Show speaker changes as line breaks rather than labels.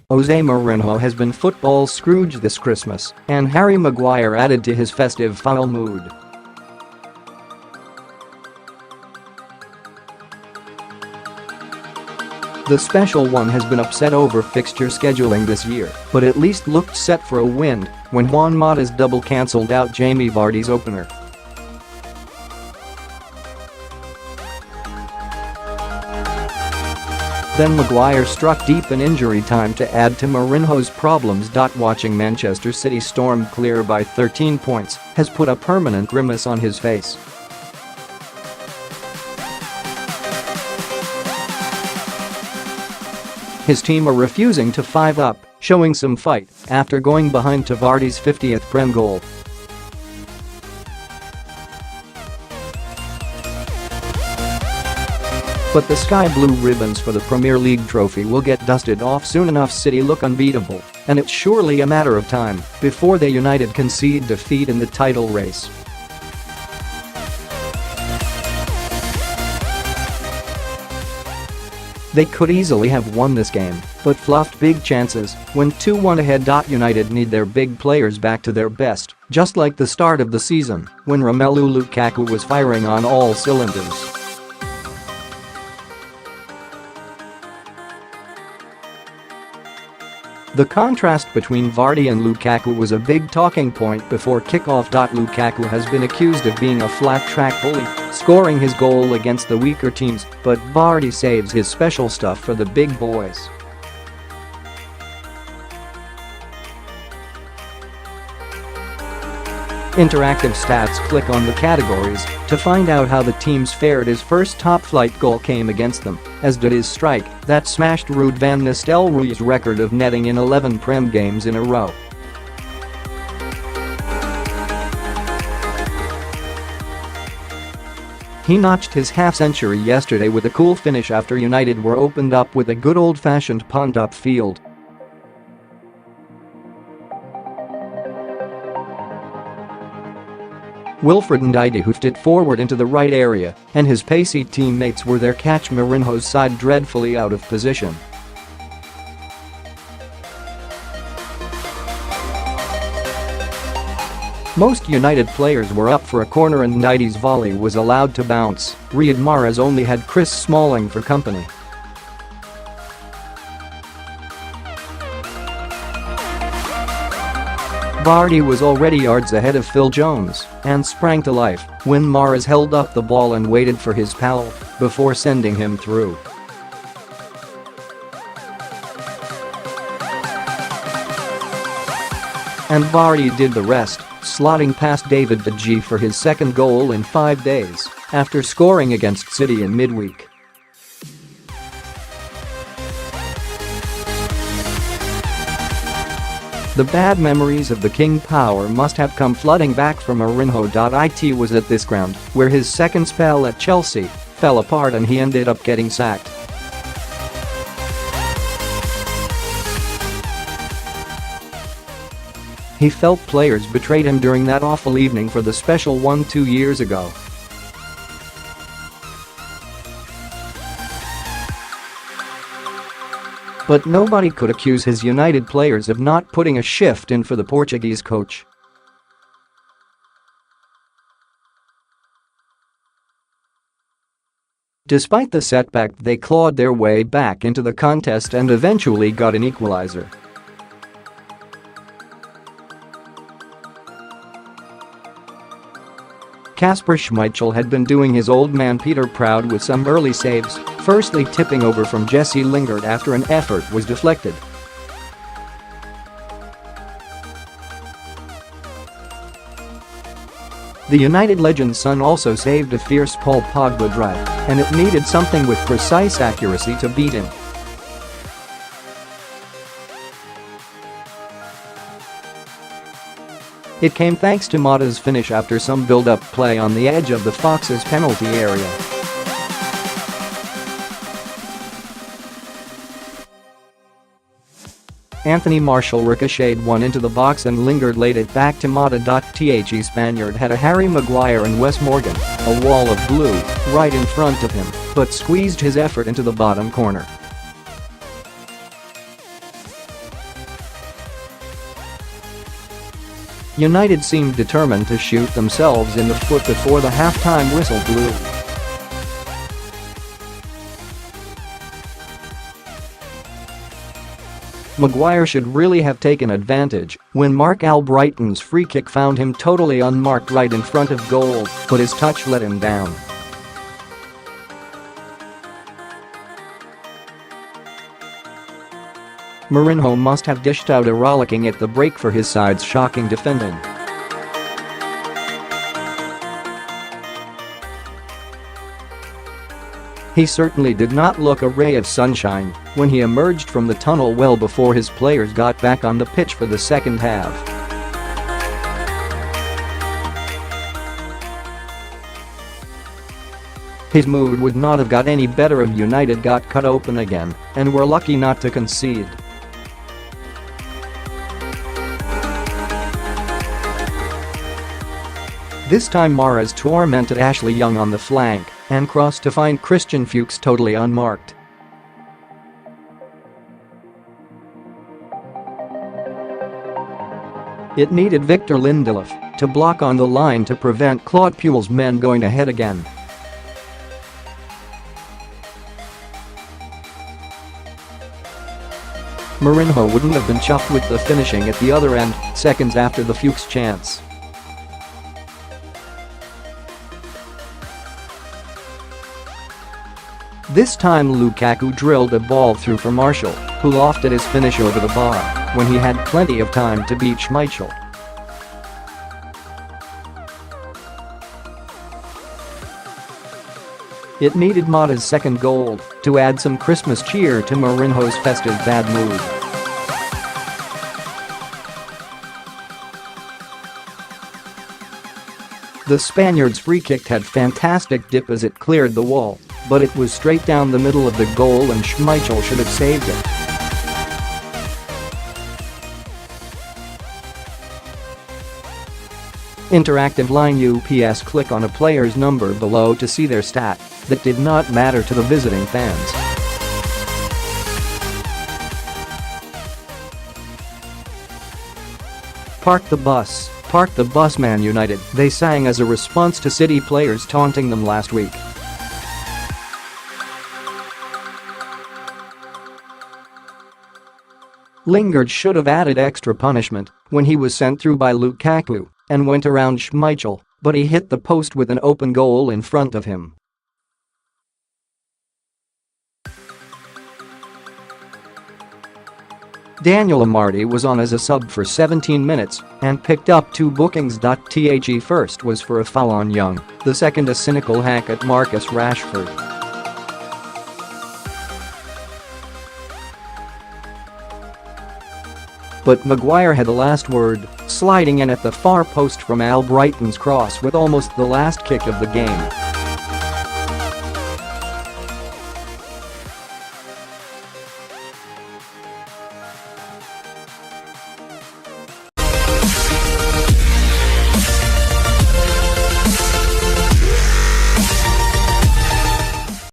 Jose Mourinho has been football Scrooge this Christmas, and Harry Maguire added to his festive foul mood. The special one has been upset over fixture scheduling this year, but at least looked set for a win when Juan Mata's double cancelled out Jamie Vardy's opener. Then Maguire struck deep in injury time to add to Mourinho's problems. Watching Manchester City storm clear by 13 points has put a permanent grimace on his face. His team are refusing to 5 up, showing some fight after going behind to Vardy's 50th Prem goal. But the sky blue ribbons for the Premier League trophy will get dusted off soon enough. City look unbeatable, and it's surely a matter of time before they United concede defeat in the title race. They could easily have won this game, but fluffed big chances when 2-1 ahead. United need their big players back to their best, just like the start of the season when Romelu Lukaku was firing on all cylinders. The contrast between Vardy and Lukaku was a big talking point before kick-off. Lukaku has been accused of being a flat-track bully, scoring his goal against the weaker teams, but Vardy saves his special stuff for the big boys. Interactive stats. Click on the categories to find out how the teams fared. His first top-flight goal came against them, as did his strike that smashed Ruud van Nistelrooy's record of netting in 11 Prem games in a row. He notched his half-century yesterday with a cool finish after United were opened up with a good old-fashioned punt upfield. Wilfred and Ide hoofed it forward into the right area, and his pacey teammates were there catch Mourinho's side dreadfully out of position. Most United players were up for a corner and Ide's volley was allowed to bounce. Riyad Mahrez only had Chris Smalling for company. Vardy was already yards ahead of Phil Jones and sprang to life when Mahrez held up the ball and waited for his pal before sending him through. And Vardy did the rest, slotting past David De Gea for his second goal in 5 days after scoring against City in midweek. The bad memories of the King Power must have come flooding back from Mourinho.It was at this ground where his second spell at Chelsea fell apart and he ended up getting sacked. He felt players betrayed him during that awful evening for the special one 2 years ago. But nobody could accuse his United players of not putting a shift in for the Portuguese coach. Despite the setback, they clawed their way back into the contest and eventually got an equaliser. Kasper Schmeichel had been doing his old man Peter proud with some early saves, firstly tipping over from Jesse Lingard after an effort was deflected. The United legend's son also saved a fierce Paul Pogba drive, and it needed something with precise accuracy to beat him. It came thanks to Mata's finish after some build-up play on the edge of the Foxes' penalty area. Anthony Martial ricocheted one into the box and Lingard laid it back to Mata.The Spaniard had a Harry Maguire and Wes Morgan, a wall of blue, right in front of him, but squeezed his effort into the bottom corner. United seemed determined to shoot themselves in the foot before the half-time whistle blew. Maguire should really have taken advantage when Mark Albrighton's free kick found him totally unmarked right in front of goal, but his touch let him down. Mourinho must have dished out a rollicking at the break for his side's shocking defending. He certainly did not look a ray of sunshine when he emerged from the tunnel well before his players got back on the pitch for the second half. His mood would not have got any better if United got cut open again and were lucky not to concede. This time Mahrez tormented Ashley Young on the flank and crossed to find Christian Fuchs totally unmarked. It needed Victor Lindelof to block on the line to prevent Claude Puel's men going ahead again. Mourinho wouldn't have been chuffed with the finishing at the other end, seconds after the Fuchs chance. This time Lukaku drilled a ball through for Martial, who lofted his finish over the bar when he had plenty of time to beat Schmeichel. It needed Mata's second goal to add some Christmas cheer to Mourinho's festive bad mood. The Spaniards' free kick had fantastic dip as it cleared the wall, but it was straight down the middle of the goal and Schmeichel should have saved it. Interactive line UPS click on a player's number below to see their stat that did not matter to the visiting fans. Park the bus Man United, they sang as a response to City players taunting them last week. Lingard should have added extra punishment when he was sent through by Lukaku and went around Schmeichel, but he hit the post with an open goal in front of him. Daniel Amartey was on as a sub for 17 minutes and picked up 2 bookings.The first was for a foul on Young, the second a cynical hack at Marcus Rashford. But Maguire had the last word, sliding in at the far post from Albrighton's cross with almost the last kick of the game.